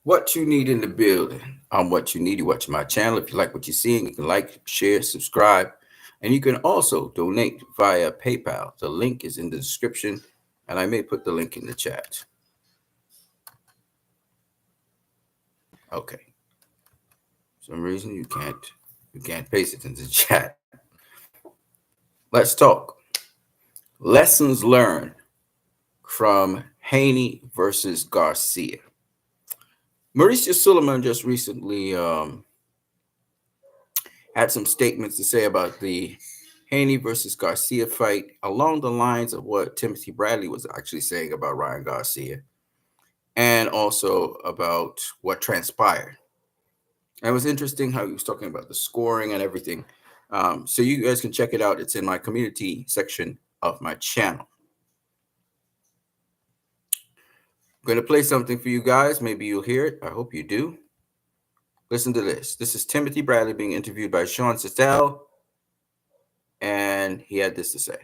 What you need in the building. I'm what you need. You watch my channel. If you like what you're seeing, you can like, share, subscribe, and you can also donate via PayPal. The link is in the description, and I may put the link in the chat. Okay. For some reason you can't paste it in the chat. Let's talk. Lessons learned from Haney versus Garcia. Mauricio Suleiman just recently had some statements to say about the Haney versus Garcia fight along the lines of what Timothy Bradley was actually saying about Ryan Garcia and also about what transpired. And it was interesting how he was talking about the scoring and everything. So you guys can check it out. It's in my community section of my channel. I'm going to play something for you guys. Maybe you'll hear it. I hope you do. Listen to this. This is Timothy Bradley being interviewed by Sean Sittel, and he had this to say.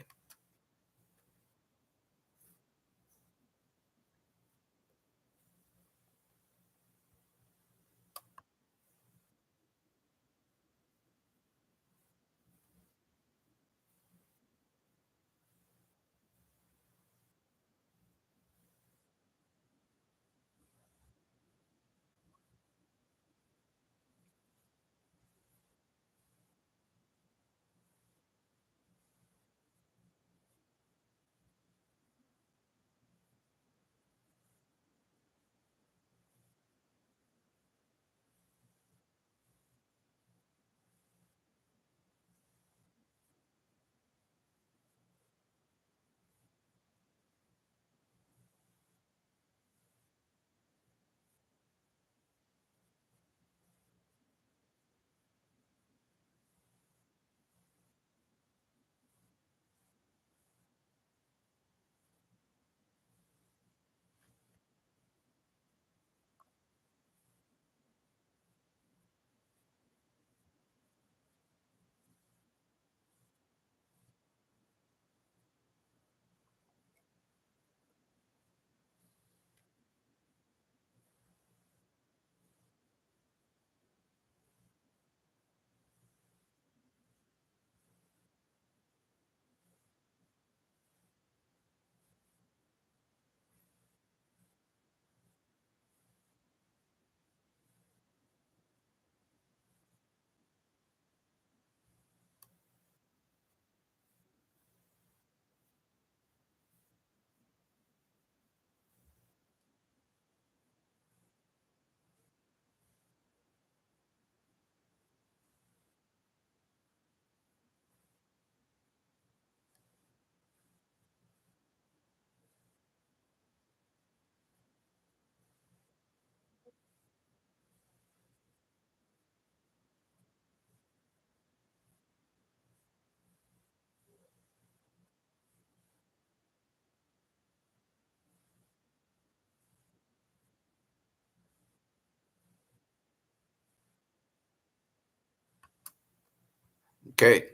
Okay.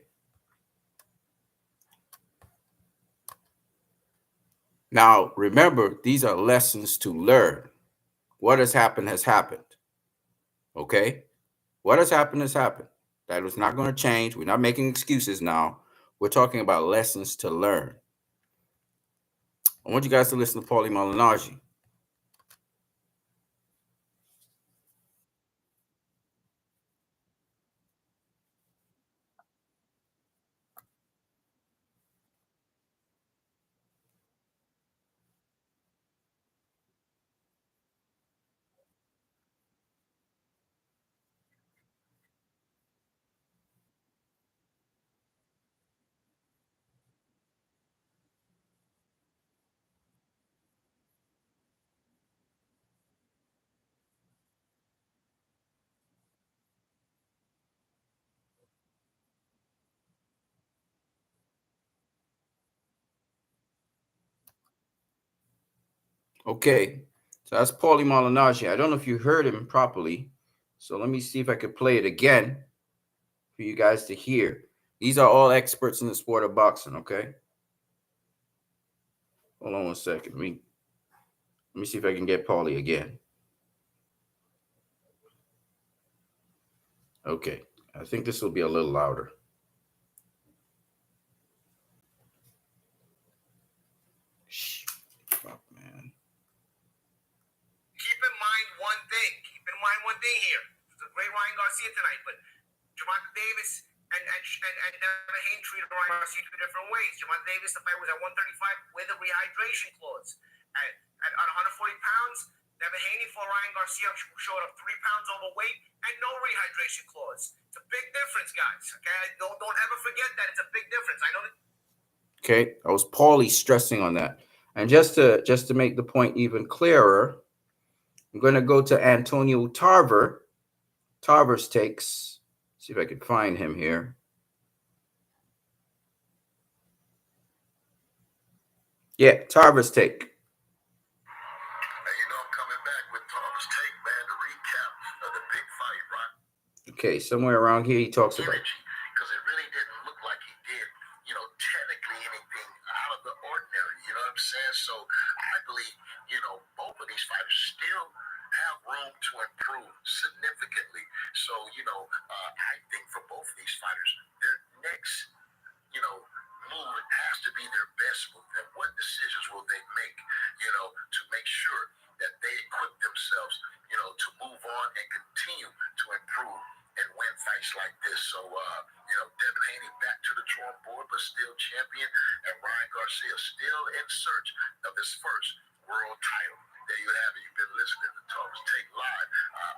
Now, remember, these are lessons to learn. What has happened has happened. Okay? What has happened has happened. That was not going to change. We're not making excuses now. We're talking about lessons to learn. I want you guys to listen to Paulie Malignaggi. Okay. So that's Paulie Malignaggi. I don't know if you heard him properly. So let me see if I could play it again for you guys to hear. These are all experts in the sport of boxing, okay? Hold on one second. Let me see if I can get Paulie again. Okay, I think this will be a little louder. Shh. Fuck, man. Keep in mind one thing. Keep in mind one thing here. It's a great Ryan Garcia tonight, but Javante Davis and Devin Haney treated Ryan Garcia two different ways. Javante Davis, the fight was at 135 with a rehydration clause. At 140 pounds, Devin Haney for Ryan Garcia showed up 3 pounds overweight and no rehydration clause. It's a big difference, guys. Okay, don't ever forget that. It's a big difference. I know that. Okay, I was Paulie stressing on that. And just to make the point even clearer, I'm going to go to Antonio Tarver. Tarver's takes. See if I can find him here. Yeah, Tarver's take. And you know I'm coming back with Tarver's take, man, to recap of the big fight, right? Okay, somewhere around here he talks about. Because it really didn't look like he did, technically anything out of the ordinary. You know what I'm saying? So I believe, both of these fighters still have room to improve significantly. So, I think for both of these fighters, their next, move has to be their best move. And what decisions will they make, to make sure that they equip themselves, to move on and continue to improve and win fights like this. So, Devin Haney back to the drawing board, but still champion, and Ryan Garcia still in search of his first world title. There you have it. You've been listening to Talks Take Live.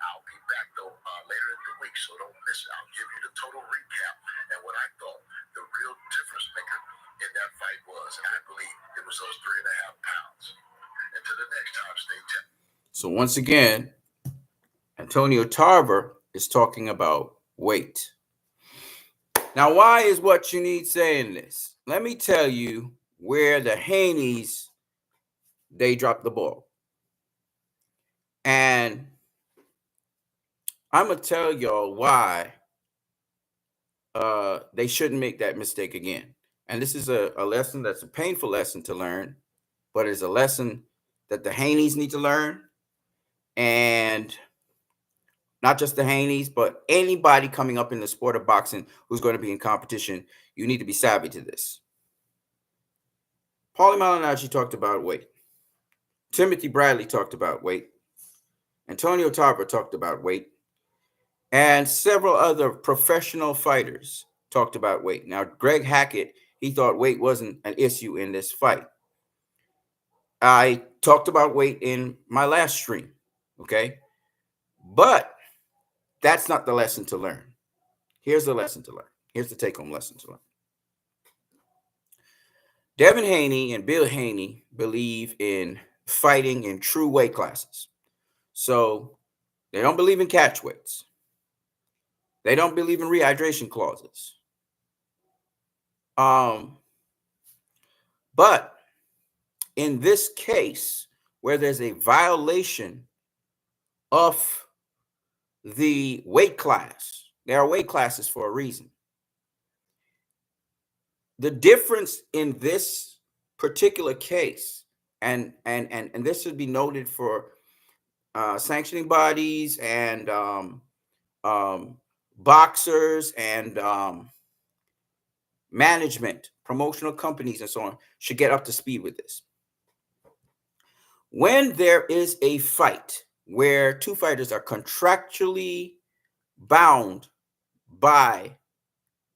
I'll be back, though, later in the week, so don't miss it. I'll give you the total recap and what I thought the real difference maker in that fight was, and I believe it was those 3.5 pounds. Until the next time, stay tuned. So once again, Antonio Tarver is talking about weight. Now, why is What You Need saying this? Let me tell you where the Haneys, they dropped the ball. And I'm going to tell y'all why they shouldn't make that mistake again. And this is a lesson that's a painful lesson to learn, but it's a lesson that the Haneys need to learn. And not just the Haneys, but anybody coming up in the sport of boxing who's going to be in competition, you need to be savvy to this. Paulie Malignaggi talked about weight. Timothy Bradley talked about weight. Antonio Tarver talked about weight. And several other professional fighters talked about weight. Now, Greg Hackett, he thought weight wasn't an issue in this fight. I talked about weight in my last stream, okay? But that's not the lesson to learn. Here's the lesson to learn. Here's the take-home lesson to learn. Devin Haney and Bill Haney believe in fighting in true weight classes. So they don't believe in catch weights. They don't believe in rehydration clauses. But in this case, where there's a violation of the weight class, there are weight classes for a reason. The difference in this particular case, and this should be noted for sanctioning bodies and boxers and management, promotional companies, and so on, should get up to speed with this. When there is a fight where two fighters are contractually bound by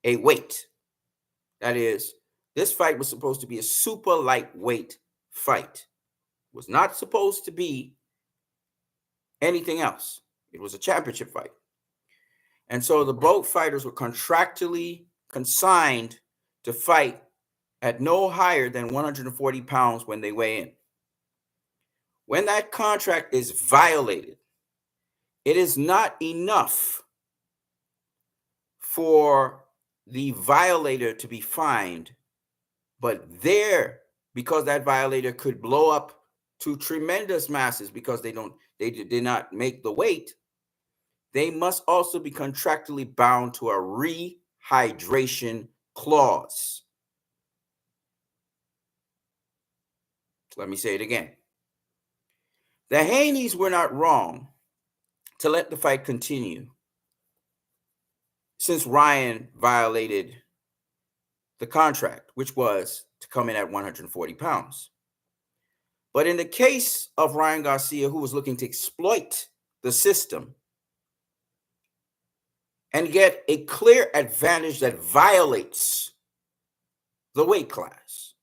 a weight, that is, this fight was supposed to be a super lightweight fight. It was not supposed to be anything else. It was a championship fight. And so the both fighters were contractually consigned to fight at no higher than 140 pounds when they weigh in. When that contract is violated, it is not enough for the violator to be fined, but because that violator could blow up to tremendous masses because they did not make the weight, they must also be contractually bound to a rehydration clause. Let me say it again. The Haneys were not wrong to let the fight continue since Ryan violated the contract, which was to come in at 140 pounds. But in the case of Ryan Garcia, who was looking to exploit the system and get a clear advantage that violates the weight class,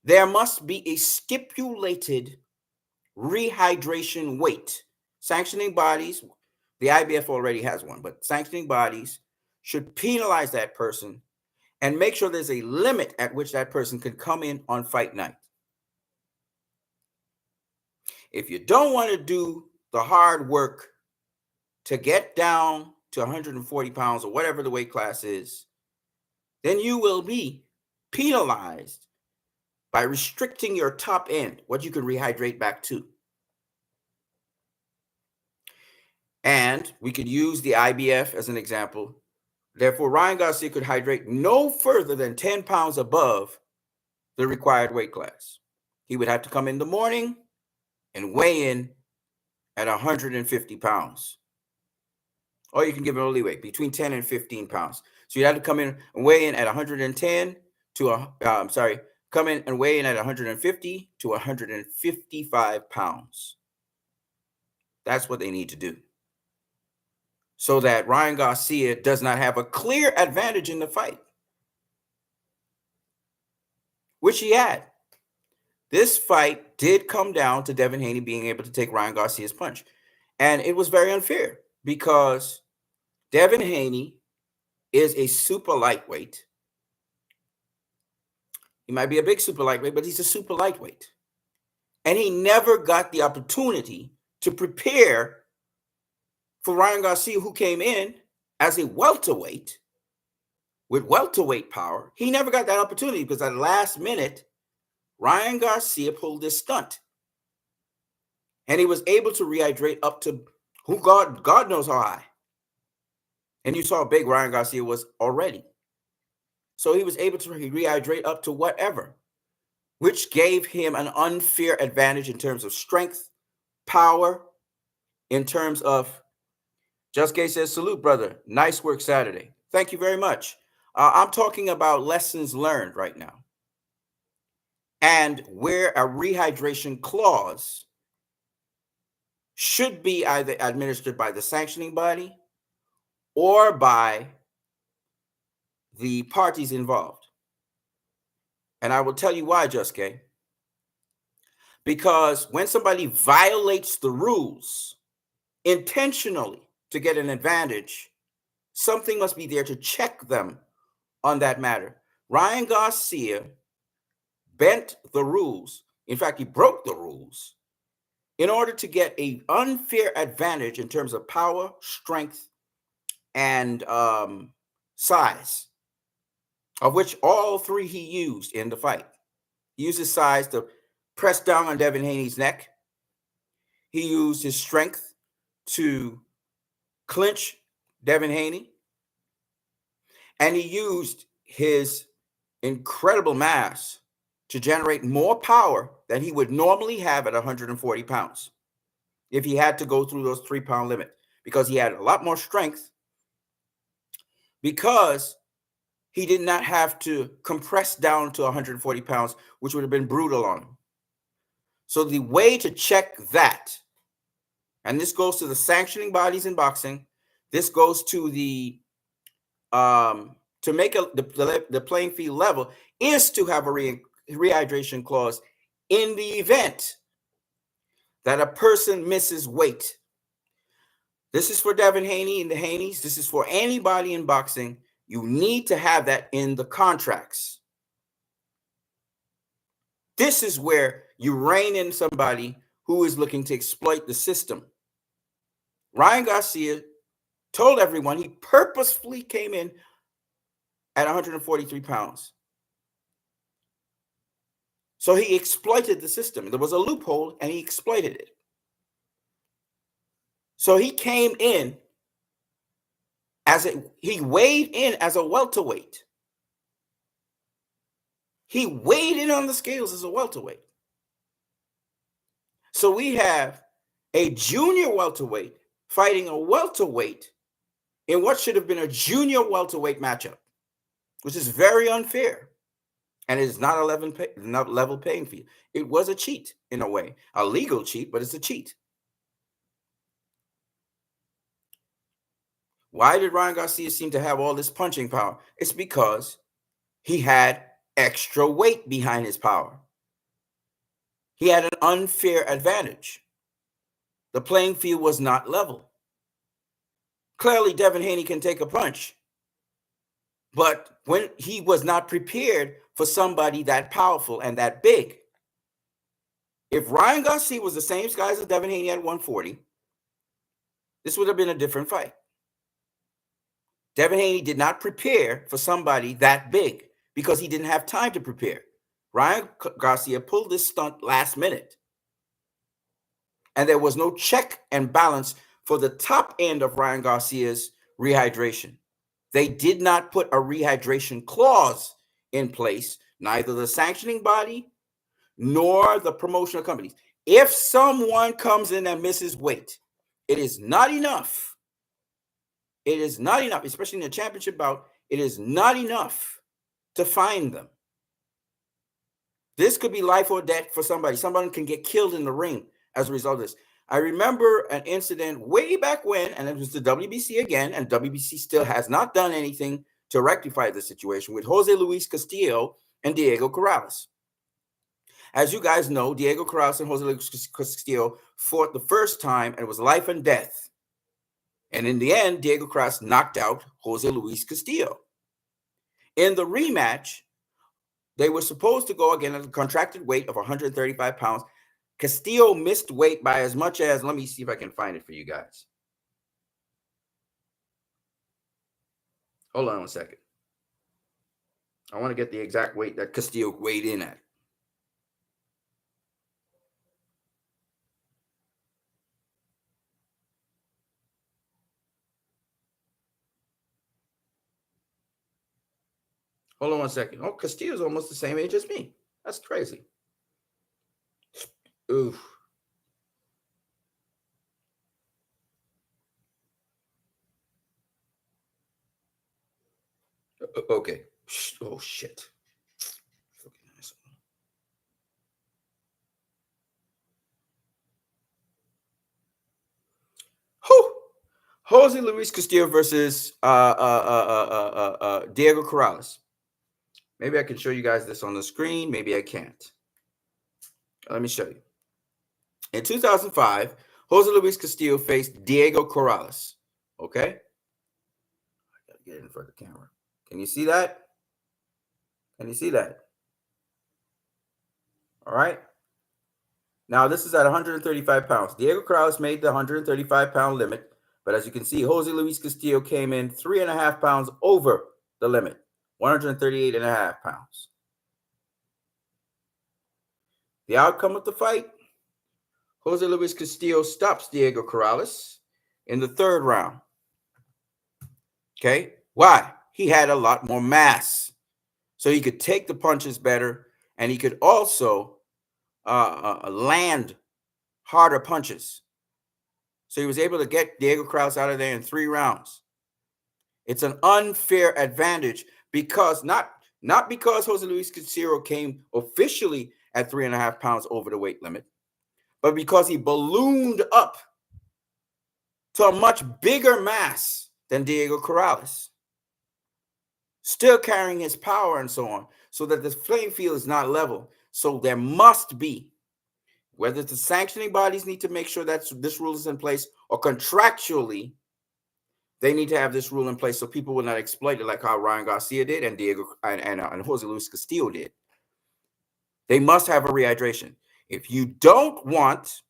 there must be a stipulated rehydration weight. Sanctioning bodies, the IBF already has one, but sanctioning bodies should penalize that person and make sure there's a limit at which that person can come in on fight night. If you don't want to do the hard work to get down to 140 pounds or whatever the weight class is, then you will be penalized by restricting your top end, what you can rehydrate back to. And we could use the IBF as an example. Therefore, Ryan Garcia could hydrate no further than 10 pounds above the required weight class. He would have to come in the morning and weigh in at 150 pounds. Or you can give him a leeway between 10 and 15 pounds. So you have to come in and weigh in at 110 to, come in and weigh in at 150 to 155 pounds. That's what they need to do, so that Ryan Garcia does not have a clear advantage in the fight, which he had. This fight did come down to Devin Haney being able to take Ryan Garcia's punch. And it was very unfair because Devin Haney is a super lightweight. He might be a big super lightweight, but he's a super lightweight. And he never got the opportunity to prepare for Ryan Garcia, who came in as a welterweight with welterweight power. He never got that opportunity because at the last minute, Ryan Garcia pulled this stunt. And he was able to rehydrate up to who God knows how high. And you saw how big Ryan Garcia was already. So he was able to rehydrate up to whatever, which gave him an unfair advantage in terms of strength, power, in terms of, Just Gay says, salute, brother. Nice work Saturday. Thank you very much. I'm talking about lessons learned right now. And where a rehydration clause should be either administered by the sanctioning body or by the parties involved. And I will tell you why, Just Gay. Because when somebody violates the rules intentionally to get an advantage, something must be there to check them on that matter. Ryan Garcia bent the rules. In fact, he broke the rules in order to get an unfair advantage in terms of power, strength, and size, of which all three he used in the fight. He used his size to press down on Devin Haney's neck. He used his strength to clinch Devin Haney. And he used his incredible mass to generate more power than he would normally have at 140 pounds if he had to go through those 3-pound limit, because he had a lot more strength, because he did not have to compress down to 140 pounds, which would have been brutal on him. So the way to check that, and this goes to the sanctioning bodies in boxing, this goes to the to make the playing field level, is to have a rehydration clause in the event that a person misses weight. This is for Devin Haney and the Haneys. This is for anybody in boxing. You need to have that in the contracts. This is where you rein in somebody who is looking to exploit the system. Ryan Garcia told everyone he purposefully came in at 143 pounds. So he exploited the system. There was a loophole and he exploited it. So he came in he weighed in as a welterweight. He weighed in on the scales as a welterweight. So we have a junior welterweight fighting a welterweight in what should have been a junior welterweight matchup, which is very unfair. And it is not not level playing field. It was a cheat in a way, a legal cheat, but it's a cheat. Why did Ryan Garcia seem to have all this punching power? It's because he had extra weight behind his power. He had an unfair advantage. The playing field was not level. Clearly, Devin Haney can take a punch, but when he was not prepared for somebody that powerful and that big. If Ryan Garcia was the same size as Devin Haney at 140, this would have been a different fight. Devin Haney did not prepare for somebody that big because he didn't have time to prepare. Ryan Garcia pulled this stunt last minute. And there was no check and balance for the top end of Ryan Garcia's rehydration. They did not put a rehydration clause in place, neither the sanctioning body nor the promotional companies. If someone comes in and misses weight, it is not enough. It is not enough, especially in a championship bout. It is not enough to fine them. This could be life or death for somebody. Somebody can get killed in the ring as a result of this. I remember an incident way back when, and it was the WBC again, and WBC still has not done anything to rectify the situation with Jose Luis Castillo and Diego Corrales. As you guys know, Diego Corrales and Jose Luis Castillo fought the first time, and it was life and death. And in the end, Diego Corrales knocked out Jose Luis Castillo. In the rematch, they were supposed to go again at a contracted weight of 135 pounds. Castillo missed weight by as much as, let me see if I can find it for you guys. Hold on a second. I want to get the exact weight that Castillo weighed in at. Hold on one second. Oh, Castillo's almost the same age as me. That's crazy. Oof. Okay. Oh, shit. Whew. Jose Luis Castillo versus Diego Corrales. Maybe I can show you guys this on the screen. Maybe I can't. Let me show you. In 2005, Jose Luis Castillo faced Diego Corrales. Okay? I gotta get in front of the camera. Can you see that? Can you see that? All right. Now, this is at 135 pounds. Diego Corrales made the 135-pound limit. But as you can see, Jose Luis Castillo came in 3.5 pounds over the limit, 138.5 pounds. The outcome of the fight, Jose Luis Castillo stops Diego Corrales in the third round. Okay? Why? He had a lot more mass. So he could take the punches better, and he could also land harder punches. So he was able to get Diego Corrales out of there in 3 rounds. It's an unfair advantage because not because Jose Luis Castillo came officially at 3.5 pounds over the weight limit, but because he ballooned up to a much bigger mass than Diego Corrales, still carrying his power and so on, so that the playing field is not level. So there must be, whether the sanctioning bodies need to make sure that this rule is in place, or contractually, they need to have this rule in place so people will not exploit it like how Ryan Garcia did and Diego and Jose Luis Castillo did. They must have a rehydration. If you don't want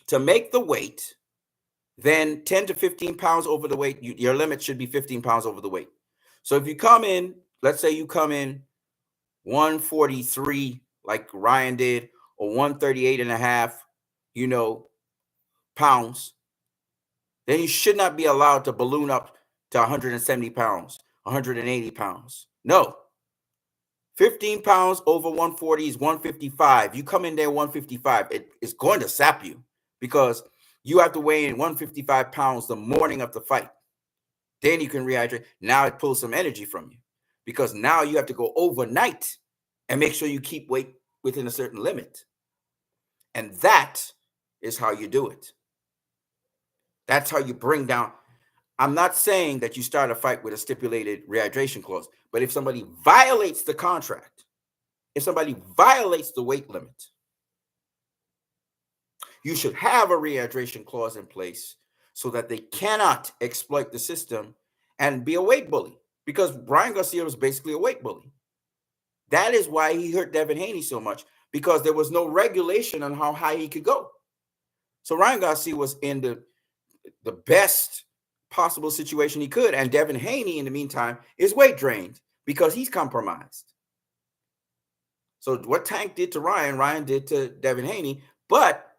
to make the weight, then 10 to 15 pounds over the weight, your limit should be 15 pounds over the weight. So if you come in, let's say you come in 143 like Ryan did, or 138.5, pounds, then you should not be allowed to balloon up to 170 pounds, 180 pounds. No. 15 pounds over 140 is 155. You come in there 155, it's going to sap you because you have to weigh in 155 pounds the morning of the fight. Then you can rehydrate. Now it pulls some energy from you because now you have to go overnight and make sure you keep weight within a certain limit. And that is how you do it. That's how you bring down. I'm not saying that you start a fight with a stipulated rehydration clause, but if somebody violates the contract, if somebody violates the weight limit, you should have a rehydration clause in place so that they cannot exploit the system and be a weight bully. Because Ryan Garcia was basically a weight bully. That is why he hurt Devin Haney so much, because there was no regulation on how high he could go. So Ryan Garcia was in the best possible situation he could. And Devin Haney, in the meantime, is weight drained because he's compromised. So what Tank did to Ryan, Ryan did to Devin Haney, but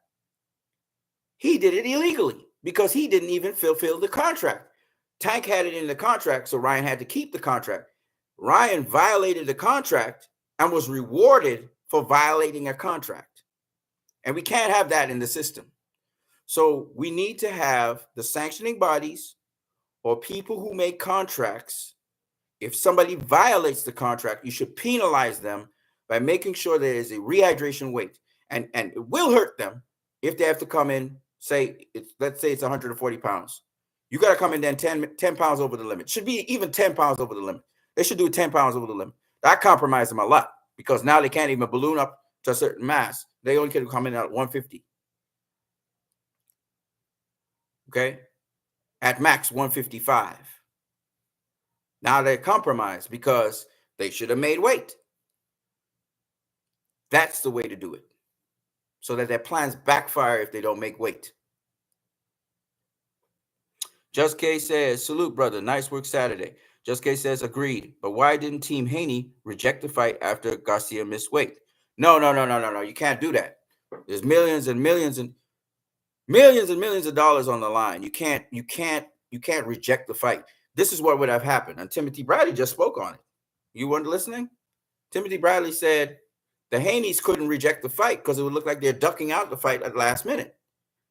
he did it illegally because he didn't even fulfill the contract. Tank had it in the contract, so Ryan had to keep the contract. Ryan violated the contract and was rewarded for violating a contract. And we can't have that in the system. So we need to have the sanctioning bodies or people who make contracts. If somebody violates the contract, you should penalize them by making sure there is a rehydration weight. And it will hurt them if they have to come in, let's say it's 140 pounds. You got to come in then 10 pounds over the limit. Should be even 10 pounds over the limit. They should do 10 pounds over the limit. That compromised them a lot because now they can't even balloon up to a certain mass. They only can come in at 150. Okay? At max 155. Now they're compromised because they should have made weight. That's the way to do it so that their plans backfire if they don't make weight. Just K says, salute, brother. Nice work Saturday. Just K says, agreed. But why didn't Team Haney reject the fight after Garcia missed weight? No. You can't do that. There's millions and millions and millions of dollars on the line. You can't reject the fight. This is what would have happened. And Timothy Bradley just spoke on it. You weren't listening? Timothy Bradley said the Haneys couldn't reject the fight because it would look like they're ducking out the fight at the last minute.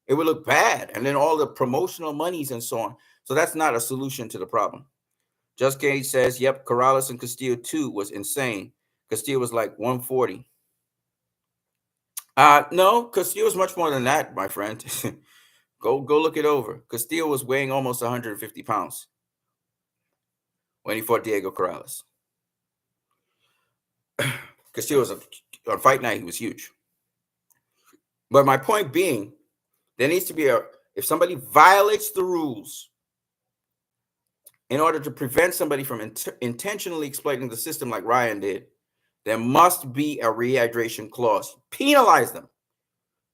It would look bad. And then all the promotional monies and so on. So that's not a solution to the problem. Just Gage says, yep, Corrales and Castillo too was insane. Castillo was like 140. No, Castillo was much more than that, my friend. Go look it over. Castillo was weighing almost 150 pounds when he fought Diego Corrales. Castillo was on fight night, he was huge. But my point being, there needs to be if somebody violates the rules in order to prevent somebody from intentionally exploiting the system like Ryan did, there must be a rehydration clause. Penalize them.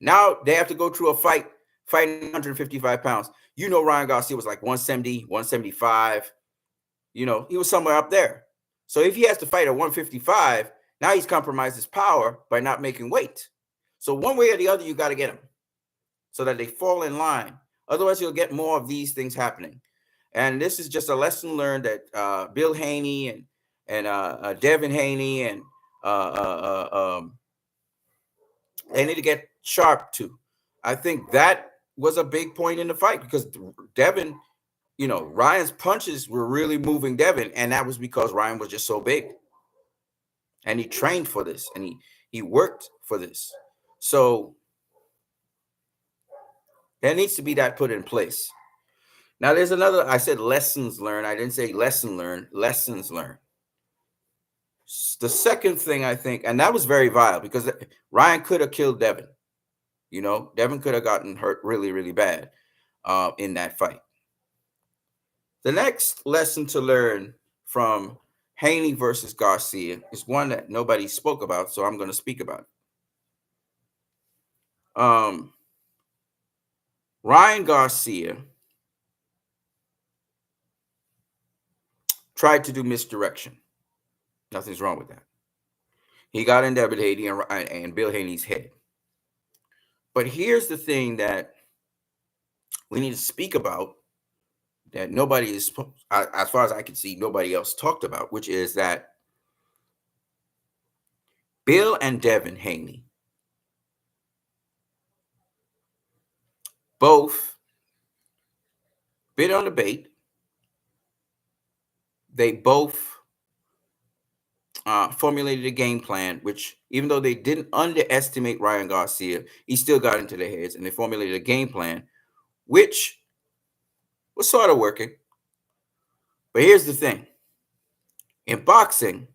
Now they have to go through a fighting 155 pounds. You know, Ryan Garcia was like 170, 175. You know, he was somewhere up there. So if he has to fight at 155, now he's compromised his power by not making weight. So one way or the other, you got to get him so that they fall in line. Otherwise, you'll get more of these things happening. And this is just a lesson learned that Bill Haney and Devin Haney and they need to get sharp too. I think that was a big point in the fight because Devin, you know, Ryan's punches were really moving Devin, and that was because Ryan was just so big. And he trained for this, and he worked for this. So there needs to be that put in place. Now, there's another, I said lessons learned. I didn't say lesson learned, lessons learned. The second thing I think, and that was very vile because Ryan could have killed Devin. You know, Devin could have gotten hurt really, really bad in that fight. The next lesson to learn from Haney versus Garcia is one that nobody spoke about, so I'm going to speak about it. Ryan Garcia tried to do misdirection. Nothing's wrong with that. He got in Devin Haney and Bill Haney's head. But here's the thing that we need to speak about that nobody is, as far as I can see, nobody else talked about, which is that Bill and Devin Haney both bid on the bait they both formulated a game plan, which even though they didn't underestimate Ryan Garcia, he still got into their heads, and they formulated a game plan, which was sort of working. But here's the thing: in boxing,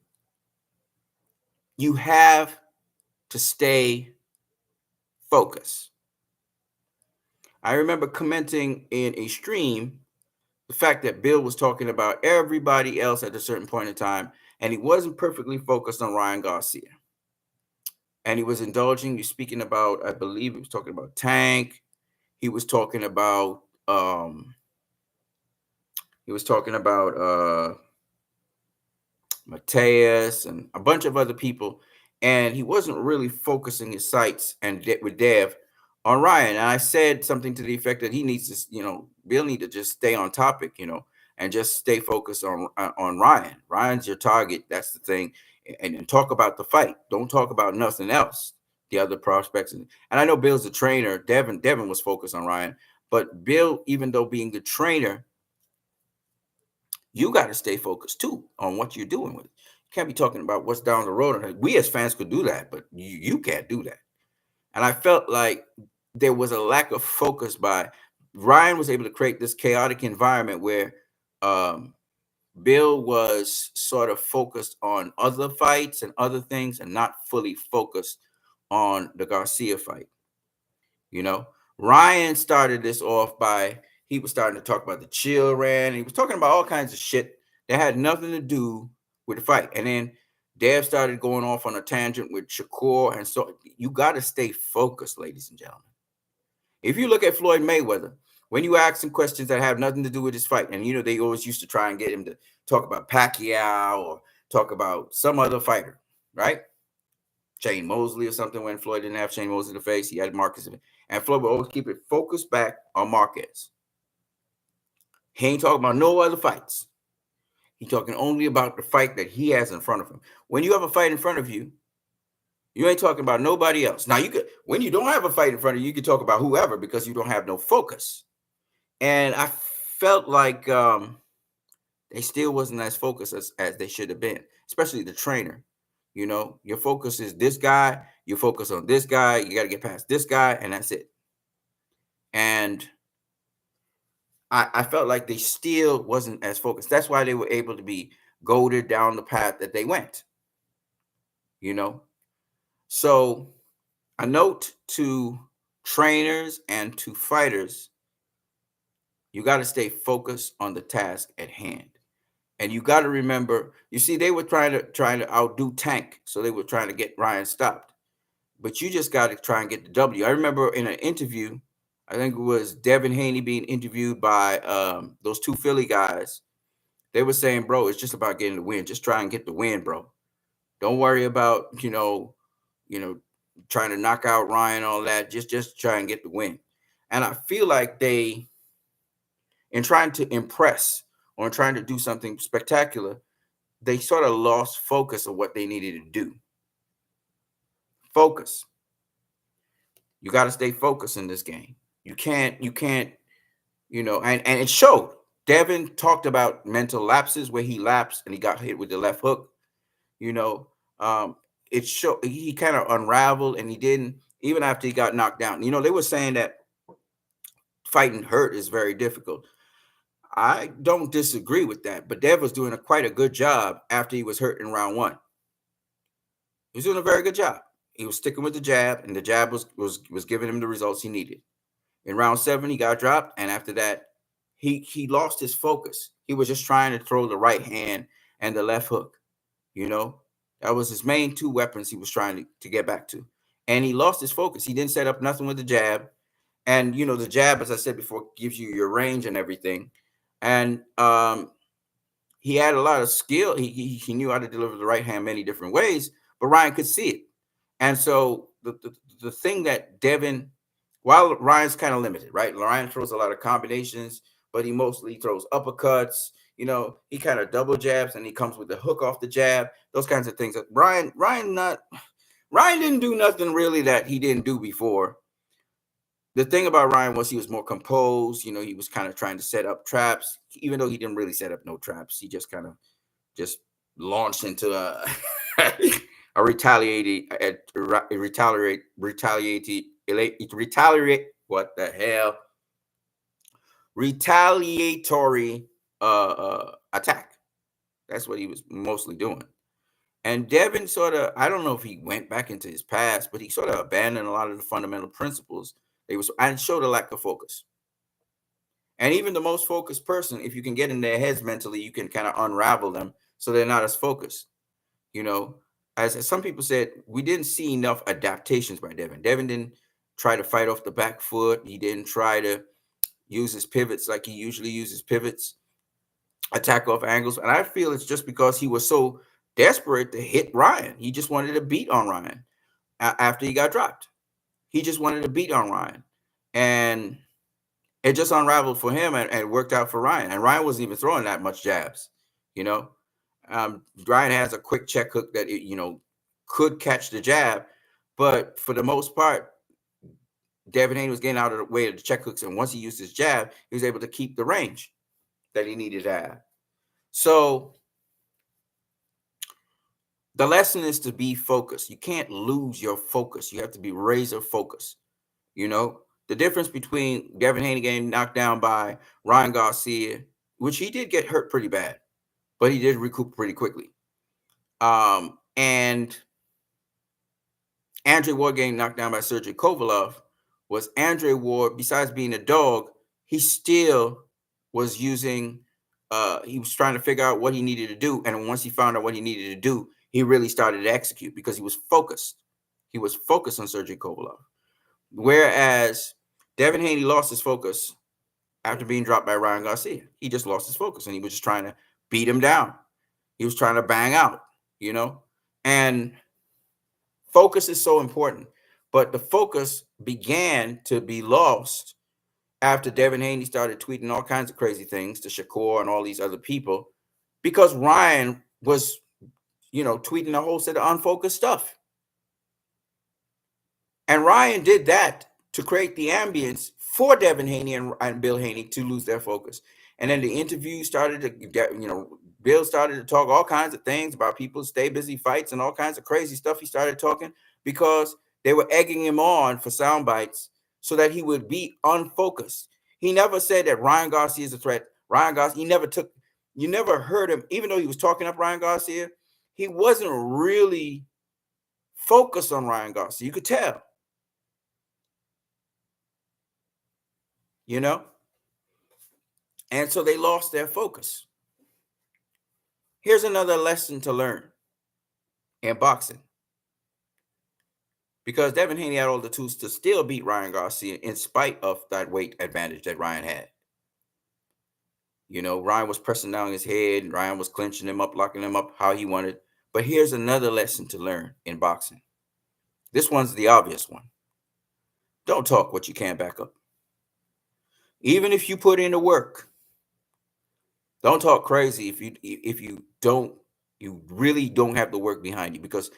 you have to stay focused. I remember commenting in a stream the fact that Bill was talking about everybody else at a certain point in time, and he wasn't perfectly focused on Ryan Garcia. And he was indulging. You're speaking about, I believe he was talking about Tank. He was talking about he was talking about Mateus and a bunch of other people, and he wasn't really focusing his sights and with Dev on Ryan. And I said something to the effect that he needs to, Bill need to just stay on topic, and just stay focused on Ryan. Ryan's your target. That's the thing, and talk about the fight. Don't talk about nothing else. The other prospects, and I know Bill's the trainer. Devin was focused on Ryan, but Bill, even though being the trainer, you got to stay focused too on what you're doing with it. You can't be talking about what's down the road. We as fans could do that, but you can't do that. And I felt like there was a lack of focus by Ryan was able to create this chaotic environment where Bill was sort of focused on other fights and other things and not fully focused on the Garcia fight. You know, Ryan started this off by he was starting to talk about the chill ran. He was talking about all kinds of shit that had nothing to do with the fight. And then Dev started going off on a tangent with Shakur. And so you got to stay focused, ladies and gentlemen. If you look at Floyd Mayweather, when you ask him questions that have nothing to do with his fight, and they always used to try and get him to talk about Pacquiao or talk about some other fighter, right? Shane Mosley or something. When Floyd didn't have Shane Mosley to face, he had Marcus. And Floyd would always keep it focused back on Marquez. He ain't talking about no other fights. He's talking only about the fight that he has in front of him. When you have a fight in front of you, you ain't talking about nobody else. Now, you could, when you don't have a fight in front of you, you can talk about whoever because you don't have no focus. And I felt like they still wasn't as focused as they should have been, especially the trainer. Your focus is this guy. You focus on this guy. You got to get past this guy, and that's it. And I felt like they still wasn't as focused. That's why they were able to be goaded down the path that they went. So a note to trainers and to fighters: you got to stay focused on the task at hand. And you got to remember, you see, they were trying to outdo Tank, so they were trying to get Ryan stopped. But you just got to try and get the W. I remember in an interview, I think it was Devin Haney being interviewed by those two Philly guys. They were saying, bro, it's just about getting the win. Just try and get the win, bro. Don't worry about, trying to knock out Ryan, all that. Just try and get the win. And I feel like they, in trying to impress or in trying to do something spectacular, they sort of lost focus of what they needed to do. Focus. You got to stay focused in this game. You can't, and it showed. Devin talked about mental lapses where he lapsed and he got hit with the left hook. It showed he kind of unraveled and he didn't, even after he got knocked down. They were saying that fighting hurt is very difficult. I don't disagree with that, but Dev was doing quite a good job after he was hurt in round 1. He was doing a very good job. He was sticking with the jab, and the jab was giving him the results he needed. In round 7, he got dropped, and after that, he lost his focus. He was just trying to throw the right hand and the left hook. That was his main 2 weapons he was trying to get back to. And he lost his focus. He didn't set up nothing with the jab. And, the jab, as I said before, gives you your range and everything. And he had a lot of skill. He knew how to deliver the right hand many different ways, but Ryan could see it. And so the thing that Devin, while Ryan's kind of limited, right? Ryan throws a lot of combinations, but he mostly throws uppercuts. He kind of double jabs and he comes with the hook off the jab, those kinds of things. Ryan didn't do nothing really that he didn't do before. The thing about Ryan was he was more composed. He was kind of trying to set up traps, even though he didn't really set up no traps. He just kind of just launched into a retaliate what the hell retaliatory attack. That's what he was mostly doing. And Devin sort of, I don't know if he went back into his past, but he sort of abandoned a lot of the fundamental principles. They was and showed a lack of focus. And even the most focused person, if you can get in their heads mentally, you can kind of unravel them so they're not as focused. You know, as some people said, we didn't see enough adaptations by Devin. Devin didn't try to fight off the back foot. He didn't try to use his pivots like he usually uses pivots, attack off angles. And I feel it's just because he was so desperate to hit Ryan. He just wanted to beat on Ryan after he got dropped. He just wanted to beat on Ryan. And it just unraveled for him and worked out for Ryan. And Ryan wasn't even throwing that much jabs, you know. Ryan has a quick check hook that could catch the jab, but for the most part, Devin Haney was getting out of the way of the check hooks, and once he used his jab, he was able to keep the range that he needed to have. So the lesson is to be focused. You can't lose your focus. You have to be razor focused. You know, the difference between Devin Haney getting knocked down by Ryan Garcia, which he did get hurt pretty bad, but he did recoup pretty quickly. And Andre Ward getting knocked down by Sergey Kovalev was Andre Ward, besides being a dog, he still was using, he was trying to figure out what he needed to do. And once he found out what he needed to do, he really started to execute because he was focused. He was focused on Sergey Kovalev. Whereas Devin Haney lost his focus after being dropped by Ryan Garcia. He just lost his focus and he was just trying to beat him down. He was trying to bang out, and focus is so important. But the focus began to be lost after Devin Haney started tweeting all kinds of crazy things to Shakur and all these other people because Ryan was, tweeting a whole set of unfocused stuff. And Ryan did that to create the ambience for Devin Haney and Bill Haney to lose their focus. And then the interview started to get, Bill started to talk all kinds of things about people stay busy fights and all kinds of crazy stuff. He started talking because they were egging him on for sound bites so that he would be unfocused. He never said that Ryan Garcia is a threat. Ryan Garcia, you never heard him, even though he was talking up Ryan Garcia, he wasn't really focused on Ryan Garcia. You could tell. And so they lost their focus. Here's another lesson to learn in boxing. Because Devin Haney had all the tools to still beat Ryan Garcia in spite of that weight advantage that Ryan had. Ryan was pressing down his head. Ryan was clinching him up, locking him up how he wanted. But here's another lesson to learn in boxing. This one's the obvious one. Don't talk what you can't back up. Even if you put in the work, don't talk crazy if you really don't have the work behind you, because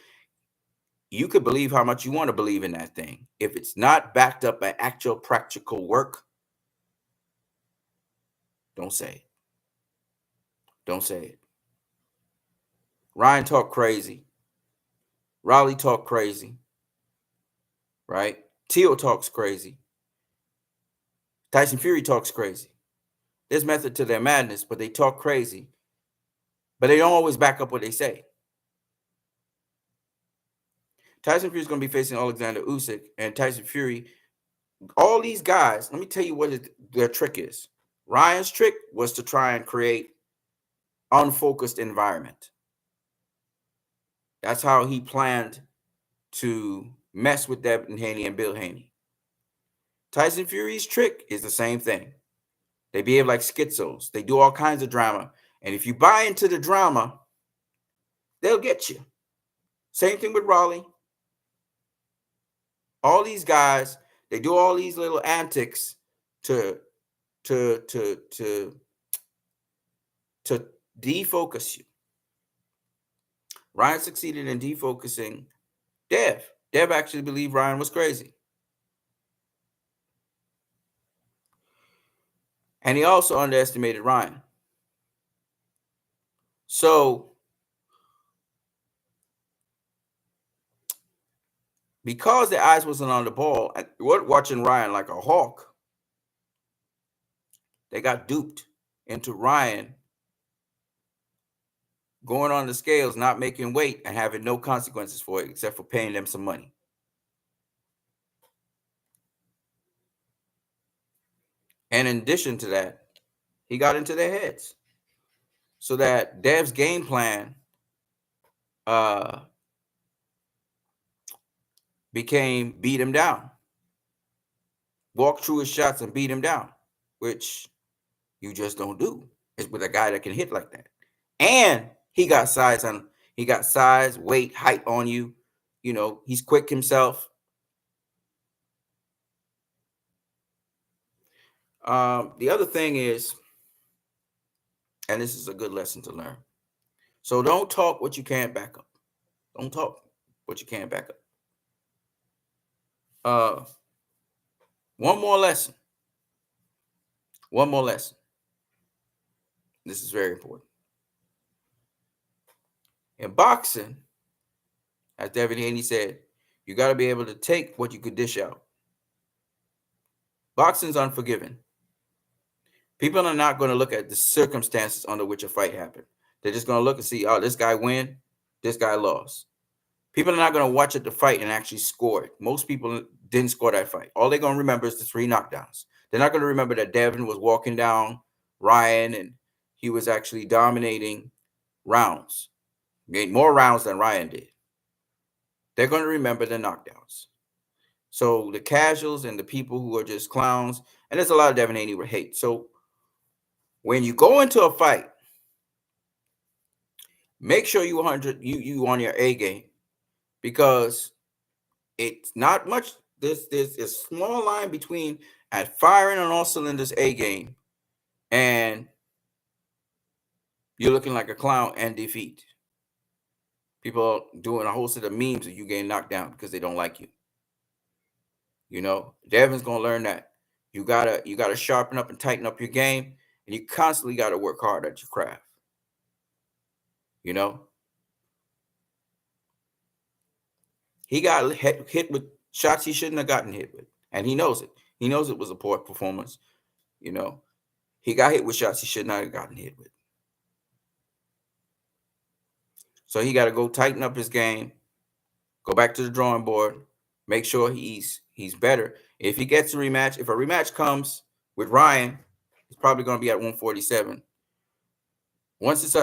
you could believe how much you want to believe in that thing. If it's not backed up by actual practical work, don't say it. Don't say it. Ryan talked crazy. Raleigh talked crazy. Right? Teal talks crazy. Tyson Fury talks crazy. There's method to their madness, but they talk crazy. But they don't always back up what they say. Tyson Fury is going to be facing Alexander Usyk, and Tyson Fury, all these guys, let me tell you what their trick is. Ryan's trick was to try and create unfocused environment. That's how he planned to mess with Devin Haney and Bill Haney. Tyson Fury's trick is the same thing. They behave like schizos. They do all kinds of drama. And if you buy into the drama, they'll get you. Same thing with Raleigh. All these guys, they do all these little antics to defocus you. Ryan succeeded in defocusing Dev. Dev actually believed Ryan was crazy. And he also underestimated Ryan. So because their eyes wasn't on the ball, and we're watching Ryan like a hawk, they got duped into Ryan going on the scales, not making weight, and having no consequences for it except for paying them some money. And in addition to that, he got into their heads so that Dev's game plan uh, became beat him down, walk through his shots and beat him down, which you just don't do. It's with a guy that can hit like that. And he got size, weight, height on you. You know, he's quick himself. The other thing is, and this is a good lesson to learn. So don't talk what you can't back up. Don't talk what you can't back up. Uh, one more lesson. One more lesson. This is very important. In boxing, as Devin Haney said, you got to be able to take what you could dish out. Boxing's unforgiving. People are not going to look at the circumstances under which a fight happened. They're just going to look and see, oh, this guy win, this guy lost. People are not going to watch it the fight and actually score it. Most people didn't score that fight. All they're going to remember is the 3 knockdowns. They're not going to remember that Devin was walking down Ryan and he was actually dominating rounds. Made more rounds than Ryan did. They're going to remember the knockdowns. So the casuals and the people who are just clowns, and there's a lot of Devin Haney would hate. So when you go into a fight, make sure you on your A game, because it's not much. There's a small line between at firing on all cylinders A game and you're looking like a clown and defeat. People are doing a whole set of memes of you getting knocked down because they don't like you. You know, Devin's gonna learn that. You gotta sharpen up and tighten up your game, and you constantly gotta work hard at your craft. You know, he got hit with shots he shouldn't have gotten hit with, and he knows it. He knows it was a poor performance. You know, he got hit with shots he should not have gotten hit with. So he got to go tighten up his game, go back to the drawing board, make sure he's better. If he gets a rematch, if a rematch comes with Ryan, it's probably going to be at 147. Once it's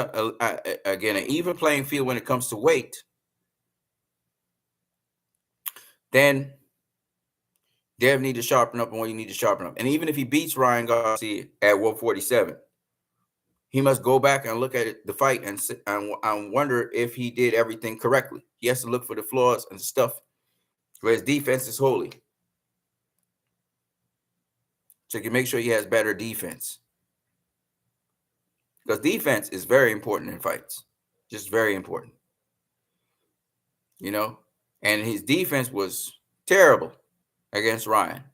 again an even playing field when it comes to weight, then Dev need to sharpen up on what you need to sharpen up. And even if he beats Ryan Garcia at 147, he must go back and look at the fight and wonder if he did everything correctly. He has to look for the flaws and stuff where his defense is holy. So he can make sure he has better defense. Because defense is very important in fights. Just very important. You know? And his defense was terrible against Ryan.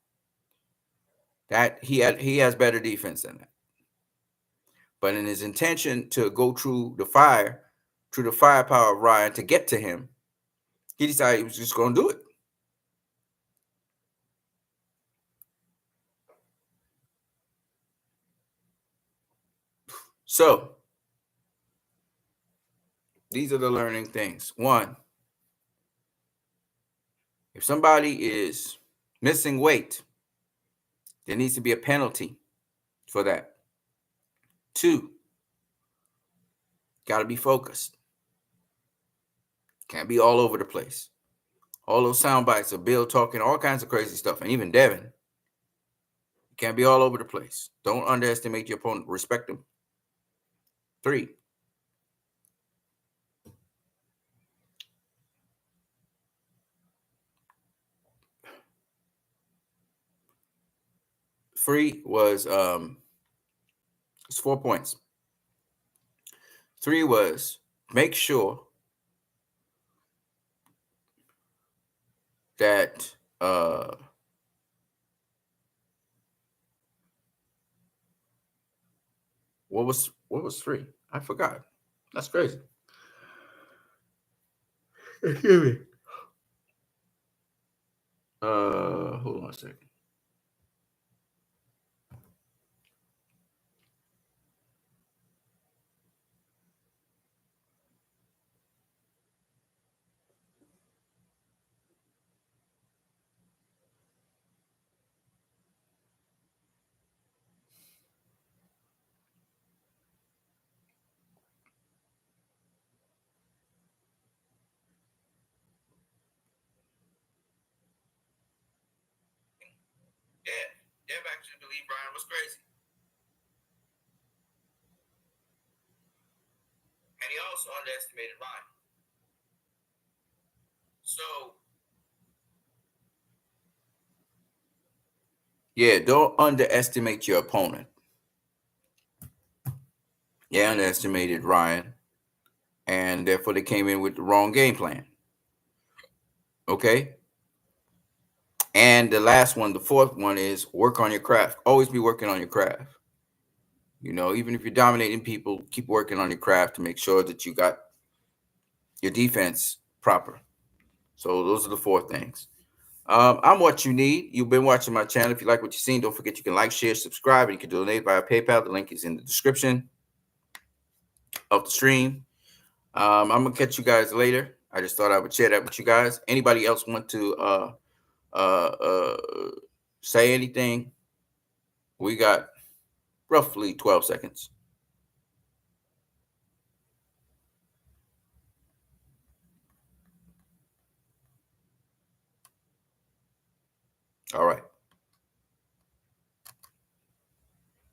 That he has better defense than that. But in his intention to go through the firepower of Ryan to get to him, he decided he was just going to do it. So, these are the learning things. One, if somebody is missing weight, there needs to be a penalty for that. Two, got to be focused. Can't be all over the place. All those sound bites of Bill talking all kinds of crazy stuff, and even Devin. You can't be all over the place. Don't underestimate your opponent. Respect them. 3, was it's 4 points. 3 was make sure that what was 3? I forgot. That's crazy. Excuse me. Hold on a second. Yeah, Deb actually believed Ryan was crazy, and he also underestimated Ryan. So yeah, don't underestimate your opponent. They underestimated Ryan, and therefore they came in with the wrong game plan. Okay. And the last one, the fourth one, is work on your craft. Always be working on your craft. Even if you're dominating people, keep working on your craft to make sure that you got your defense proper. So those are the four things. I'm what you need. You've been watching my channel. If you like what you've seen, don't forget you can like, share, subscribe, and you can donate via PayPal. The link is in the description of the stream. I'm gonna catch you guys later. I just thought I would share that with you guys. Anybody else want to uh, uh, say anything? We got roughly 12 seconds. All right.